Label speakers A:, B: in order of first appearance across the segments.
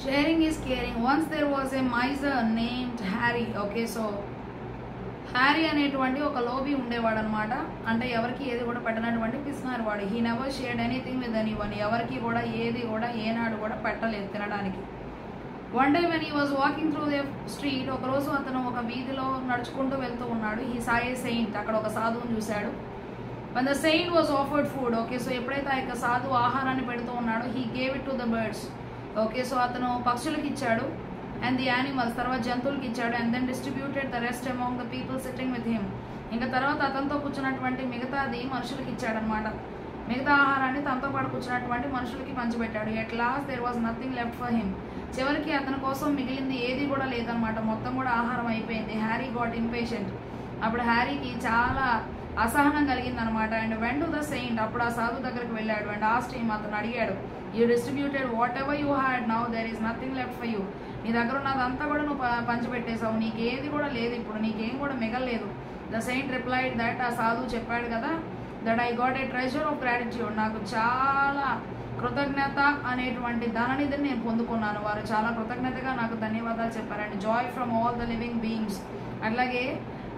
A: Sharing is caring. Once there was a miser named Harry. Okay, so Harry అనేటువంటి ఒక Lobby ఉండేవాడు అనమాట. అంటే ఎవరికి ఏది కూడా పెట్టనటువంటి పిసినారు వాడు. He never shared anything with anyone. ఎవరికి కూడా ఏది కూడా ఏనాడు కూడా పెట్టలేదు తినడానికి. One day when he was walking through the street, ఒకరోజు అతను ఒక వీధిలో నడుచుకుంటూ వెళ్తూ ఉన్నాడు. హీ సా ఏ సెయింట్, అక్కడ ఒక సాధువుని చూశాడు. One the saint was offered food. Okay, so ఎప్పుడైతే ఆ యొక్క సాధువు ఆహారాన్ని పెడుతూ ఉన్నాడో he gave it to the birds. Okay, so అతను పక్షులకి ఇచ్చాడు. అండ్ ది యానిమల్స్, తర్వాత జంతువులకి ఇచ్చాడు. And then distributed the rest among the people sitting with him. ఇంకా తర్వాత అతనితో కూర్చున్నటువంటి మిగతాది మనుషులకి ఇచ్చాడనమాట. మిగతా ఆహారాన్ని తనతో పాటు కూర్చున్నటువంటి మనుషులకి పంచిపెట్టాడు. At last there was nothing left for him. చివరికి అతని కోసం మిగిలింది ఏది కూడా లేదనమాట. మొత్తం కూడా ఆహారం అయిపోయింది. Harry got impatient. అప్పుడు హ్యారీకి చాలా అసహనం కలిగిందనమాట. And went to the saint, అప్పుడు ఆ సాధు దగ్గరికి వెళ్ళాడు. అండ్ ఆస్ట్ హిమ్, అతను అడిగాడు, you distributed what ever you had, now there is nothing left for you. నీ దగ్గర ఉన్నదంతా కూడా నువ్వు పంచిపెట్టేశావు, నీకేది కూడా లేదు, ఇప్పుడు నీకేం కూడా మిగలలేదు. ద సెయింట్ రిప్లైడ్ దట్, ఆ సాధువు చెప్పాడు కదా, that I got a treasure of gratitude. నాకు చాలా కృతజ్ఞత అనేటువంటి ధననిధిని నేను పొందుకున్నాను. వారు చాలా కృతజ్ఞతగా నాకు ధన్యవాదాలు చెప్పారండి. Joy from all the living beings. అట్లాగే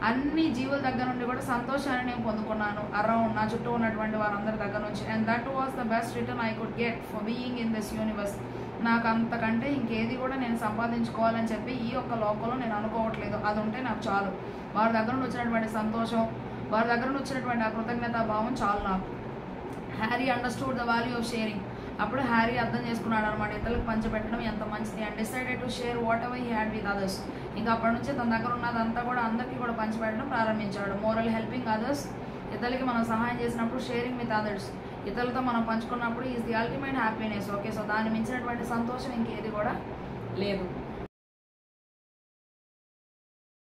A: అన్ని జీవుల దగ్గర నుండి కూడా సంతోషాన్ని నేను పొందుకున్నాను, అరౌండ్ నా చుట్టూ ఉన్నటువంటి వారందరి దగ్గర నుంచి. And that was the best return I could get for being in this universe. నాకు అంతకంటే ఇంకేది కూడా నేను సంపాదించుకోవాలని చెప్పి ఈ యొక్క లోకంలో నేను అనుకోవట్లేదు. అది ఉంటే నాకు చాలు. వారి దగ్గర నుండి వచ్చినటువంటి సంతోషం, వారి దగ్గర నుండి వచ్చినటువంటి ఆ కృతజ్ఞతా భావం చాలు నాకు. Harry understood the value of sharing. అప్పుడు హ్యారీ అర్థం చేసుకున్నాడు అనమాట, ఇతరులకు పంచిపెట్టడం ఎంత మంచిది. And decided to share what ever he had with others. ఇంకా అప్పటి నుంచి తన దగ్గర ఉన్నదంతా కూడా అందరికీ కూడా పంచిపెట్టడం ప్రారంభించాడు. మోరల్ హెల్పింగ్ అదర్స్, ఇతరులకి మనం సహాయం చేసినప్పుడు, షేరింగ్ విత్ అదర్స్, ఇతరులతో మనం పంచుకున్నప్పుడు is the ultimate happiness. Okay, so దాన్ని మించినటువంటి సంతోషం ఇంకేది కూడా లేదు.